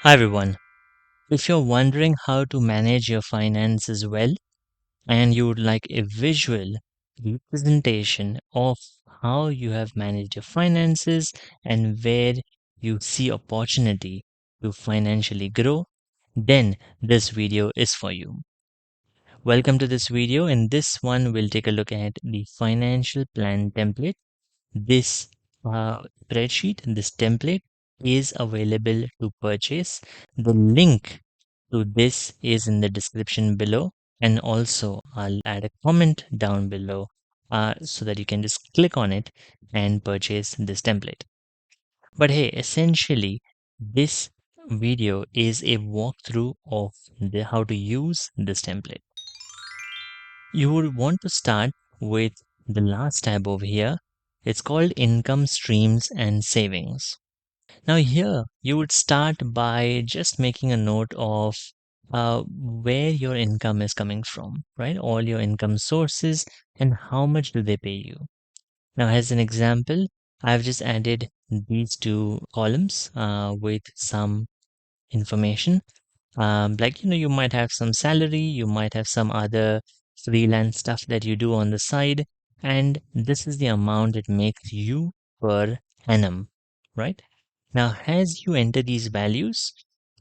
Hi everyone. If you're wondering how to manage your finances well and you would like a visual representation of how you have managed your finances and where you see opportunity to financially grow, then this video is for you. Welcome to this video. In this one, we'll take a look at the financial plan template. This spreadsheet, this template is available to purchase. The link to this is in the description below, and also I'll add a comment down below so that you can just click on it and purchase this template. But hey, essentially, this video is a walkthrough of how to use this template. You would want to start with the last tab over here. It's called income streams and savings. Now here you would start by just making a note of where your income is coming from, right? All your income sources and how much do they pay you. Now as an example, I've just added these two columns with some information. You might have some salary, you might have some other freelance stuff that you do on the side, and this is the amount it makes you per annum, right? Now, as you enter these values,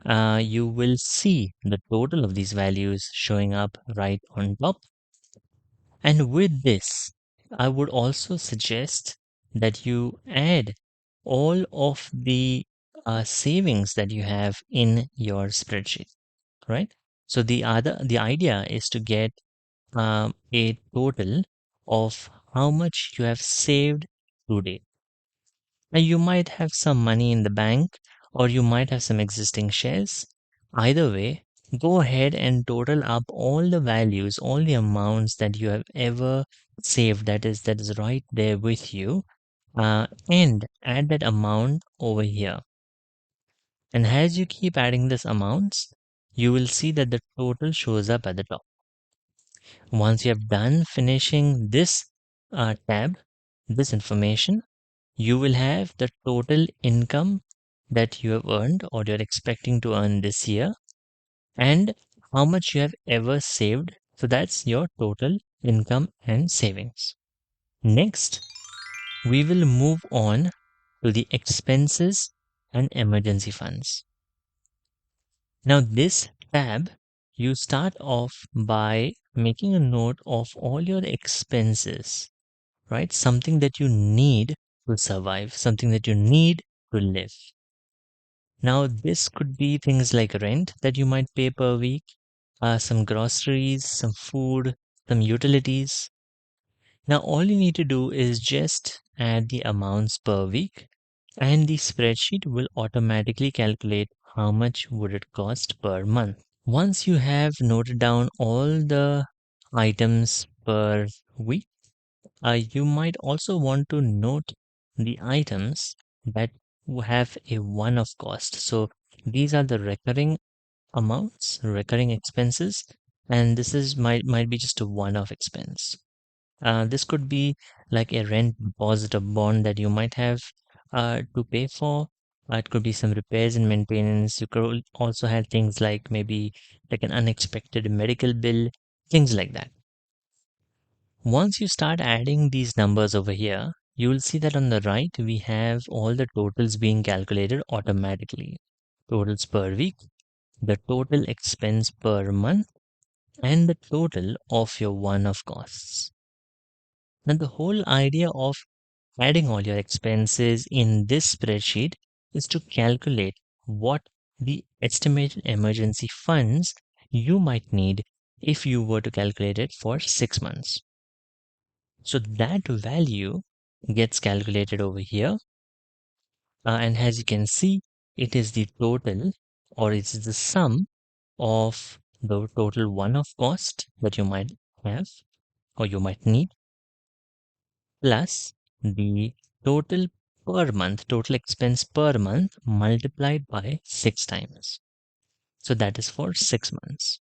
you will see the total of these values showing up right on top. And with this, I would also suggest that you add all of the savings that you have in your spreadsheet, right? So the idea is to get a total of how much you have saved today. Now, you might have some money in the bank or you might have some existing shares. Either way, go ahead and total up all the values, all the amounts that you have ever saved that is right there with you, and add that amount over here. And as you keep adding these amounts, you will see that the total shows up at the top. Once you have done finishing this tab, this information, you will have the total income that you have earned or you're expecting to earn this year and how much you have ever saved. So that's your total income and savings. Next, we will move on to the expenses and emergency funds. Now, this tab, you start off by making a note of all your expenses, right? Something that you need to survive, something that you need to live. Now, this could be things like rent that you might pay per week, some groceries, some food, some utilities. Now, all you need to do is just add the amounts per week, and the spreadsheet will automatically calculate how much would it cost per month. Once you have noted down all the items per week, you might also want to note the items that have a one-off cost. So these are the recurring amounts, recurring expenses, and this is might be just a one-off expense. This could be like a rent deposit or bond that you might have to pay for. It could be some repairs and maintenance. You could also have things like an unexpected medical bill, things like that. Once you start adding these numbers over here, you will see that on the right, we have all the totals being calculated automatically. Totals per week, the total expense per month, and the total of your one-off costs. Now, the whole idea of adding all your expenses in this spreadsheet is to calculate what the estimated emergency funds you might need if you were to calculate it for 6 months. So that value gets calculated over here. And as you can see, it is the total or it is the sum of the total one-off cost that you might have or you might need plus the total per month, total expense per month multiplied by 6 times. So that is for 6 months.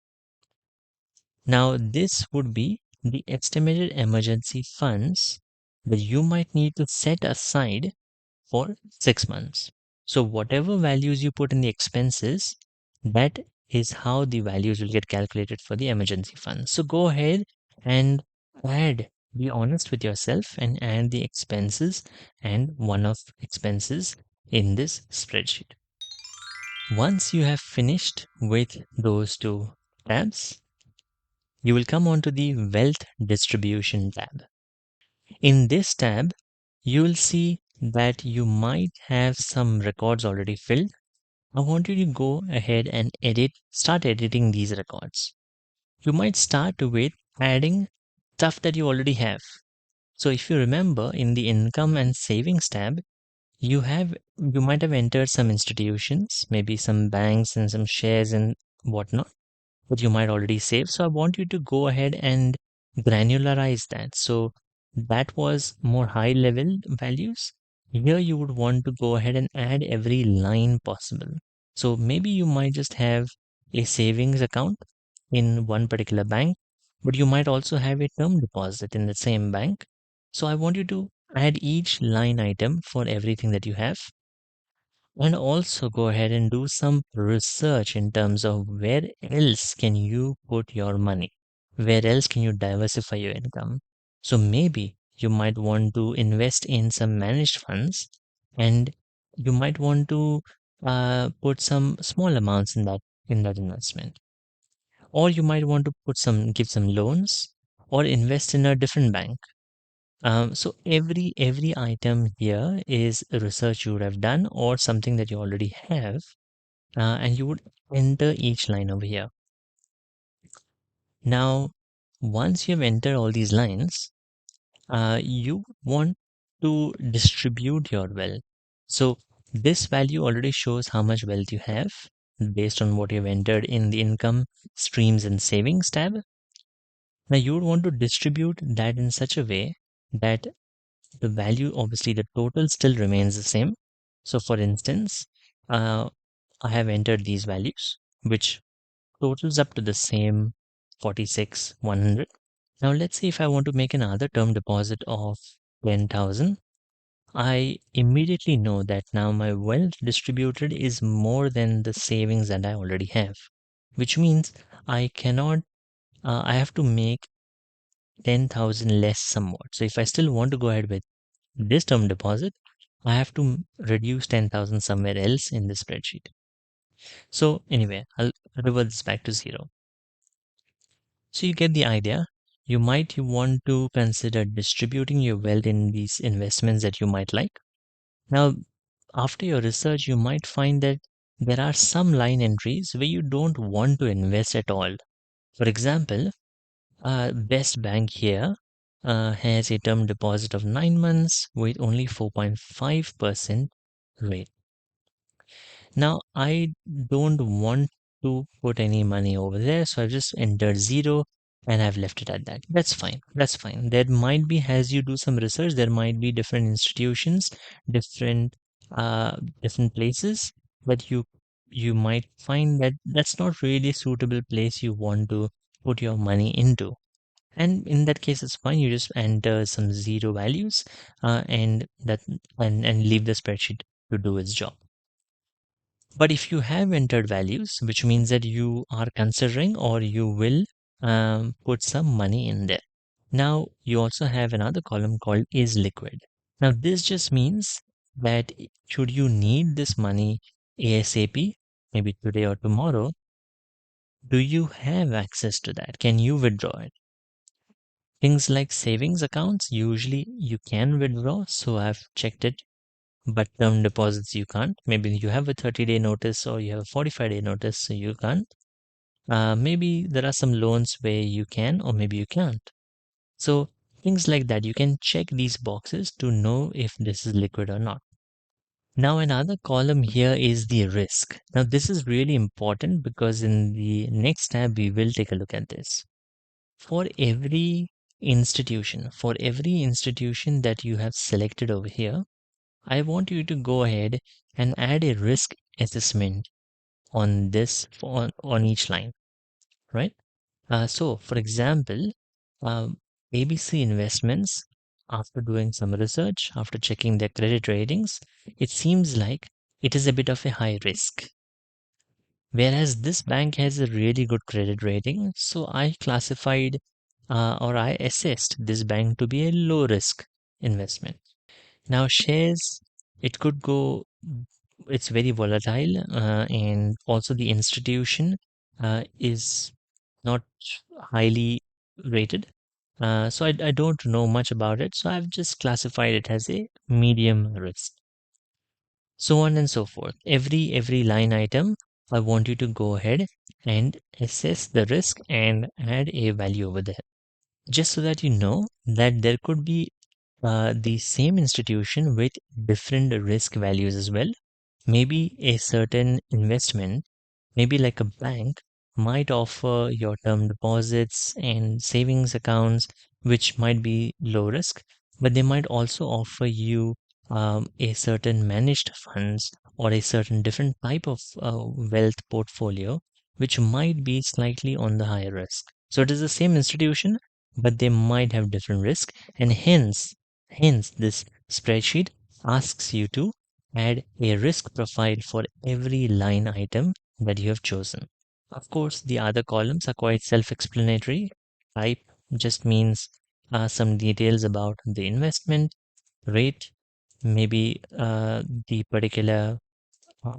Now, this would be the estimated emergency funds that you might need to set aside for 6 months. So whatever values you put in the expenses, that is how the values will get calculated for the emergency fund. So go ahead and be honest with yourself and add the expenses and one-off expenses in this spreadsheet. Once you have finished with those two tabs, you will come on to the wealth distribution tab. In this tab, you will see that you might have some records already filled. I want you to go ahead and start editing these records. You might start with adding stuff that you already have. So if you remember in the income and savings tab, you might have entered some institutions, maybe some banks and some shares and whatnot that you might already save. So I want you to go ahead and granularize that. So that was more high level values. Here you would want to go ahead and add every line possible. So maybe you might just have a savings account in one particular bank, but you might also have a term deposit in the same bank. So I want you to add each line item for everything that you have, and also go ahead and do some research in terms of where else can you put your money? Where else can you diversify your income? So maybe you might want to invest in some managed funds, and you might want to put some small amounts in that investment. Or you might want to give some loans or invest in a different bank. So every item here is research you would have done or something that you already have, and you would enter each line over here. Now, once you have entered all these lines, you want to distribute your wealth. So this value already shows how much wealth you have based on what you've entered in the income streams and savings tab. Now you would want to distribute that in such a way that the value, obviously the total still remains the same. So for instance, I have entered these values, which totals up to the same 46,100. Now let's say if I want to make another term deposit of 10,000, I immediately know that now my wealth distributed is more than the savings that I already have, which means I have to make 10,000 less somewhat. So if I still want to go ahead with this term deposit, I have to reduce 10,000 somewhere else in the spreadsheet. So anyway, I'll revert this back to zero. So you get the idea. You might want to consider distributing your wealth in these investments that you might like. Now, after your research, you might find that there are some line entries where you don't want to invest at all. For example, Best Bank here has a term deposit of 9 months with only 4.5% rate. Now, I don't want to put any money over there, so I've just entered zero and I've left it at that. That's fine. That's fine. There might be, as you do some research, there might be different institutions, different different places, but you might find that that's not really a suitable place you want to put your money into. And in that case, it's fine. You just enter some zero values and leave the spreadsheet to do its job. But if you have entered values, which means that you are considering or you will put some money in there. Now, you also have another column called is liquid. Now, this just means that should you need this money ASAP, maybe today or tomorrow, do you have access to that? Can you withdraw it? Things like savings accounts, usually you can withdraw. So I've checked it, but term deposits you can't. Maybe you have a 30-day notice or you have a 45-day notice, so you can't. Maybe there are some loans where you can or maybe you can't. So things like that, you can check these boxes to know if this is liquid or not. Now another column here is the risk. Now this is really important because in the next tab we will take a look at this. For every institution that you have selected over here, I want you to go ahead and add a risk assessment on on each line, right? So, for example, ABC Investments, after doing some research, after checking their credit ratings, it seems like it is a bit of a high risk. Whereas this bank has a really good credit rating, so I classified or I assessed this bank to be a low risk investment. Now, shares, it could go, it's very volatile, and also the institution is not highly rated. So I don't know much about it. So I've just classified it as a medium risk. So on and so forth. Every line item, I want you to go ahead and assess the risk and add a value over there. Just so that you know that there could be the same institution with different risk values as well. Maybe a certain investment, maybe like a bank, might offer your term deposits and savings accounts, which might be low risk, but they might also offer you a certain managed funds or a certain different type of wealth portfolio, which might be slightly on the higher risk. So it is the same institution, but they might have different risk, and hence this spreadsheet asks you to add a risk profile for every line item that you have chosen. Of course, the other columns are quite self-explanatory. Type just means some details about the investment, rate, maybe the particular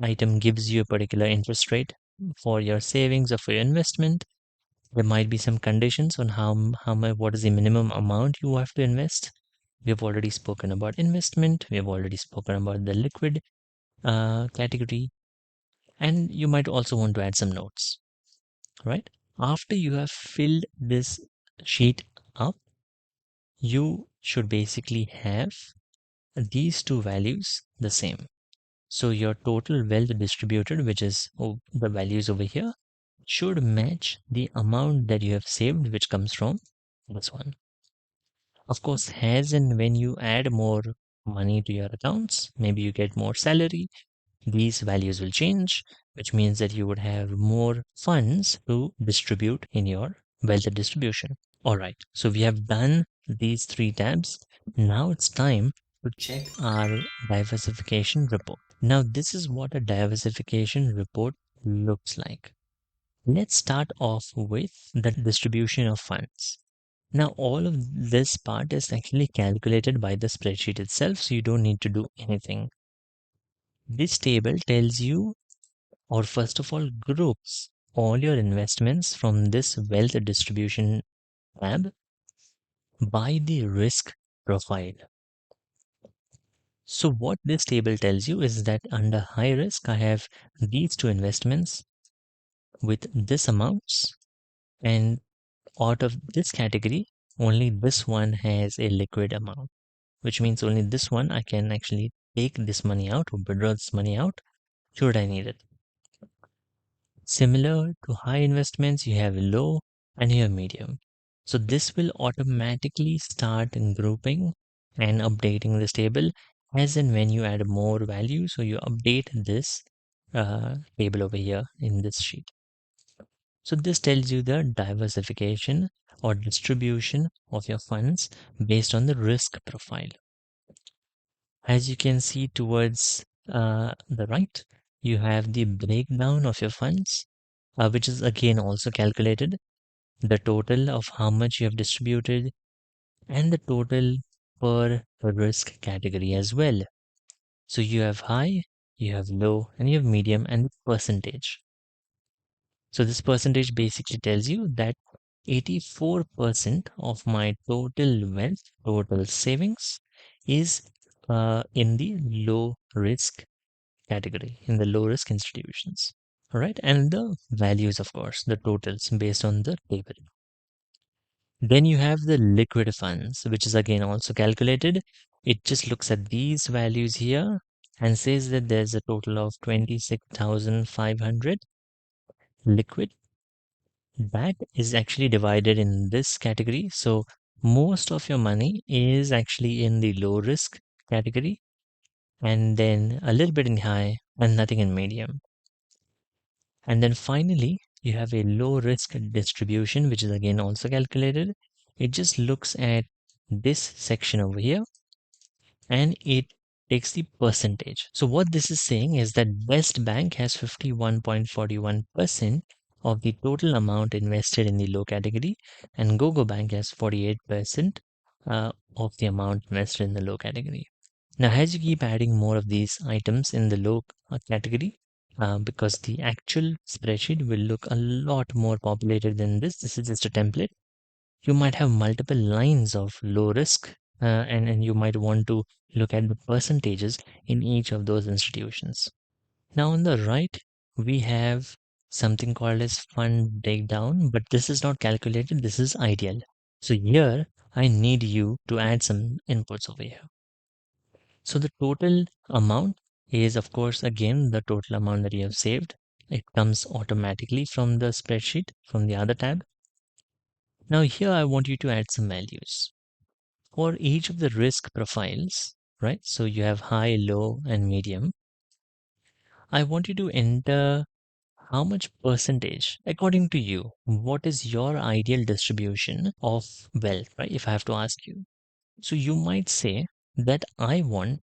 item gives you a particular interest rate for your savings or for your investment. There might be some conditions on how much, what is the minimum amount you have to invest. We have already spoken about investment. We have already spoken about the liquid category, and you might also want to add some notes, right? After you have filled this sheet up, you should basically have these two values the same. So your total wealth distributed, which is the values over here, should match the amount that you have saved, which comes from this one. Of course, as and when you add more money to your accounts, maybe you get more salary, these values will change, which means that you would have more funds to distribute in your wealth distribution. All right, so we have done these three tabs. Now it's time to check our diversification report. Now, this is what a diversification report looks like. Let's start off with the distribution of funds. Now, all of this part is actually calculated by the spreadsheet itself, so you don't need to do anything. This table tells you, or first of all, groups all your investments from this wealth distribution tab by the risk profile. So what this table tells you is that under high risk, I have these two investments with this amounts, and out of this category, only this one has a liquid amount, which means only this one I can actually take this money out or withdraw this money out should I need it. Similar to high investments, you have low and you have medium. So this will automatically start grouping and updating this table as and when you add more value. So you update this table over here in this sheet. So this tells you the diversification or distribution of your funds based on the risk profile. As you can see towards the right, you have the breakdown of your funds, which is again also calculated, the total of how much you have distributed, and the total per risk category as well. So you have high, you have low, and you have medium and percentage. So this percentage basically tells you that 84% of my total wealth, total savings is in the low risk category, in the low risk institutions. All right, and the values, of course, the totals based on the table. Then you have the liquid funds, which is again also calculated. It just looks at these values here and says that there's a total of 26,500 liquid. That is actually divided in this category. So most of your money is actually in the low risk category, and then a little bit in high and nothing in medium. And then finally, you have a low risk distribution, which is again also calculated. It just looks at this section over here and it takes the percentage. So what this is saying is that Best Bank has 51.41% of the total amount invested in the low category, and GoGo Bank has 48% of the amount invested in the low category. Now, as you keep adding more of these items in the low category, because the actual spreadsheet will look a lot more populated than this. This is just a template. You might have multiple lines of low risk, and you might want to look at the percentages in each of those institutions. Now, on the right, we have something called as fund breakdown, but this is not calculated. This is ideal. So here, I need you to add some inputs over here. So the total amount is, of course, again, the total amount that you have saved. It comes automatically from the spreadsheet, from the other tab. Now here I want you to add some values for each of the risk profiles, right? So you have high, low, and medium. I want you to enter how much percentage, according to you, what is your ideal distribution of wealth, right? If I have to ask you. So you might say that I want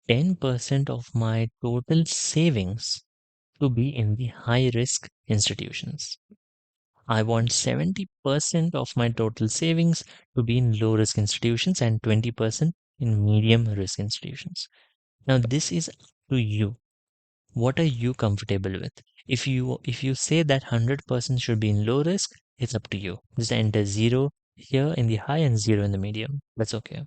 10% of my total savings to be in the high risk institutions. I want 70% of my total savings to be in low risk institutions and 20% in medium risk institutions. Now this is up to you. What are you comfortable with? If you say that 100% should be in low risk, it's up to you. Just enter 0 here in the high and 0 in the medium. That's okay.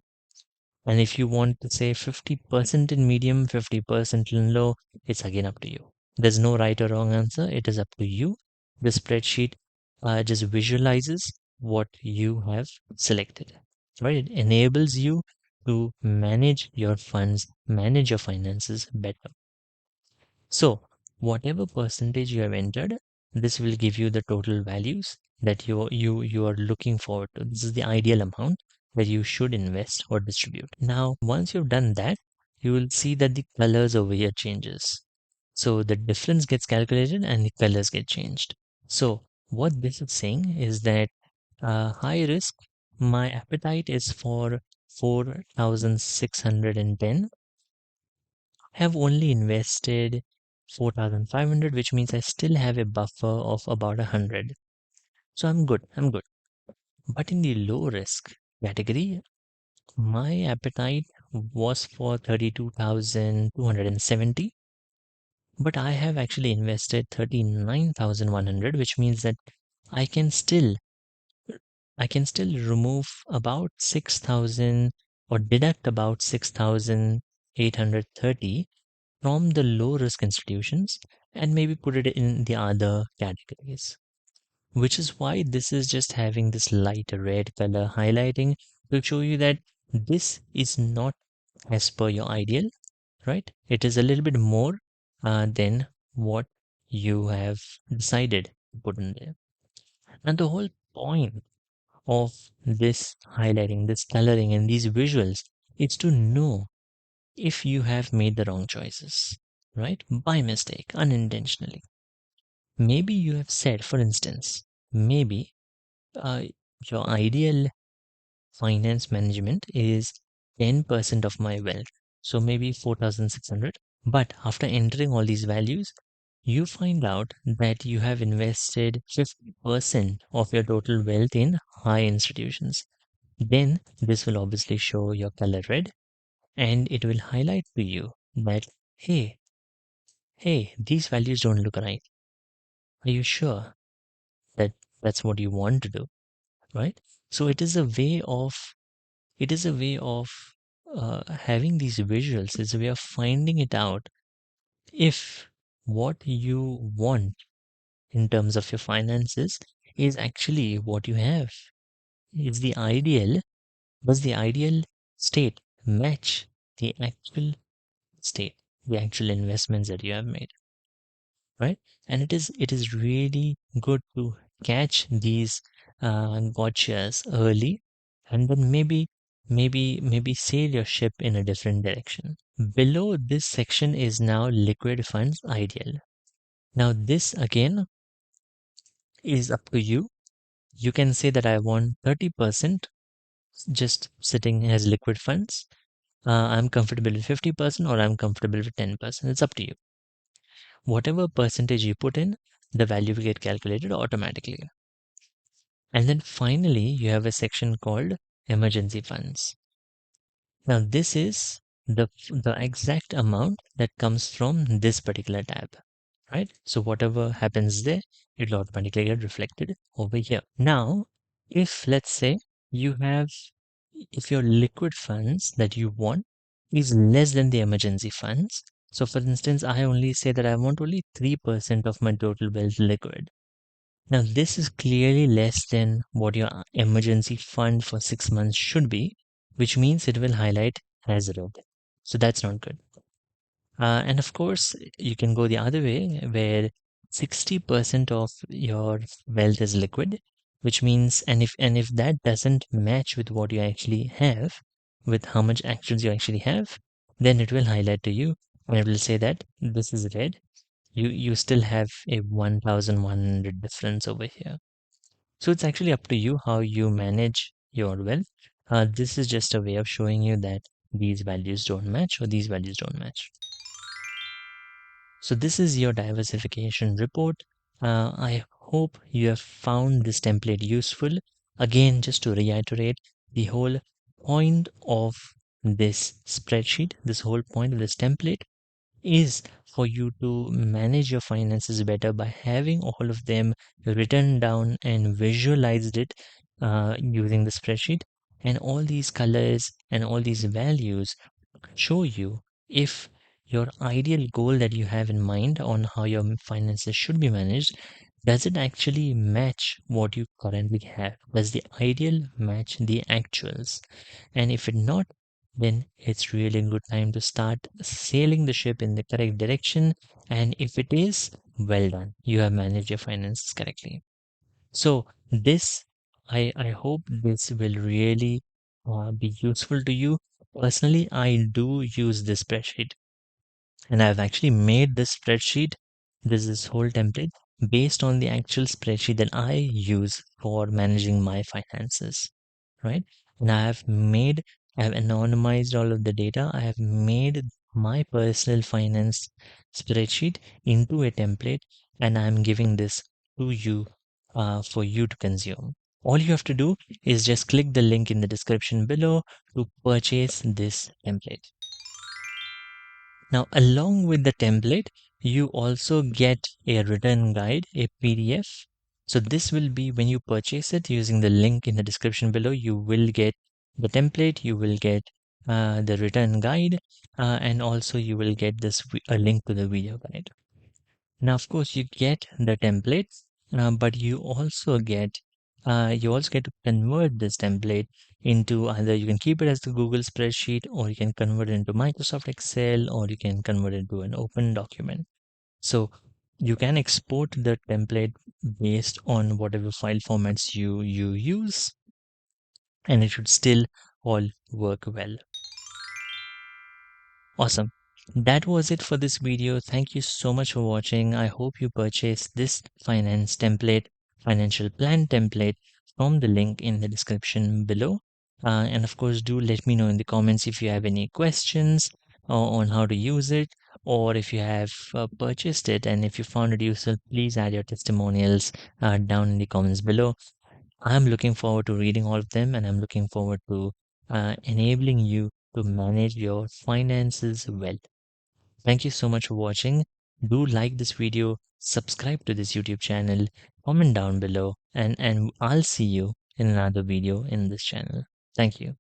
And if you want to say 50% in medium, 50% in low, it's again up to you. There's no right or wrong answer. It is up to you. The spreadsheet just visualizes what you have selected, right? It enables you to manage your funds, manage your finances better. So whatever percentage you have entered, this will give you the total values that you are looking forward to. This is the ideal amount that you should invest or distribute. Now, once you've done that, you will see that the colors over here changes. So the difference gets calculated and the colors get changed. So what this is saying is that high risk, my appetite is for 4,610. Have only invested 4,500, which means I still have a buffer of about 100. So I'm good. I'm good. But in the low risk category, my appetite was for 32,270, but I have actually invested 39,100, which means that I can still remove about 6,000 or deduct about 6,830 from the low risk institutions and maybe put it in the other categories, which is why this is just having this light red color highlighting to show you that this is not as per your ideal, right? It is a little bit more than what you have decided to put in there. And the whole point of this highlighting, this coloring, and these visuals is to know if you have made the wrong choices, right? By mistake, unintentionally. Maybe you have said, for instance, maybe uh, your ideal finance management is 10% of my wealth. So maybe 4,600. But after entering all these values, you find out that you have invested 50% of your total wealth in high institutions. Then this will obviously show your color red, and it will highlight to you that, hey, these values don't look right. Are you sure that that's what you want to do, right? So it is a way of having these visuals. It's a way of finding it out if what you want in terms of your finances is actually what you have. Is the ideal, does the ideal state match the actual state, the actual investments that you have made, right? And it is really good to catch these gotchas early, and then maybe sail your ship in a different direction. Below this section is now liquid funds ideal. Now this again is up to you. You can say that I want 30% just sitting as liquid funds. I'm comfortable with 50% or I'm comfortable with 10%. It's up to you. Whatever percentage you put in, the value will get calculated automatically. And then finally, you have a section called emergency funds. Now, this is the exact amount that comes from this particular tab, right? So whatever happens there, it will automatically get reflected over here. Now, if let's say you have, if your liquid funds that you want is less than the emergency funds. So for instance, I only say that I want only 3% of my total wealth liquid. Now, this is clearly less than what your emergency fund for 6 months should be, which means it will highlight as red. So that's not good. And of course, you can go the other way where 60% of your wealth is liquid, which means, and if that doesn't match with what you actually have, with how much actions you actually have, then it will highlight to you and it will say that this is red. You still have a 1,100 difference over here. So it's actually up to you how you manage your wealth. This is just a way of showing you that these values don't match or these values don't match. So this is your diversification report. I hope you have found this template useful. Again, just to reiterate, the whole point of this spreadsheet, this whole point of this template is for you to manage your finances better by having all of them written down and visualized it using the spreadsheet. And all these colors and all these values show you if your ideal goal that you have in mind on how your finances should be managed, does it actually match what you currently have? Does the ideal match the actuals? And if it not, then it's really a good time to start sailing the ship in the correct direction. And if it is, well done. You have managed your finances correctly. So this, I hope this will really be useful to you. Personally, I do use this spreadsheet, and I've actually made this spreadsheet, this whole template based on the actual spreadsheet that I use for managing my finances, right? And I have anonymized all of the data. I have made my personal finance spreadsheet into a template, and I'm giving this to you for you to consume. All you have to do is just click the link in the description below to purchase this template. Now, along with the template, you also get a written guide, a PDF. So this will be when you purchase it using the link in the description below, you will get the template, you will get the written guide, and also you will get a link to the video guide. Now, of course, you get the templates, but you also get to convert this template into either you can keep it as the Google spreadsheet, or you can convert it into Microsoft Excel, or you can convert it to an open document. So you can export the template based on whatever file formats you use, and it should still all work well. Awesome. That was it for this video. Thank you so much for watching. I hope you purchased this financial plan template from the link in the description below. And of course, do let me know in the comments if you have any questions on how to use it, or if you have purchased it and if you found it useful, please add your testimonials down in the comments below. I'm looking forward to reading all of them, and I'm looking forward to enabling you to manage your finances well. Thank you so much for watching. Do like this video, subscribe to this YouTube channel, comment down below, and I'll see you in another video in this channel. Thank you.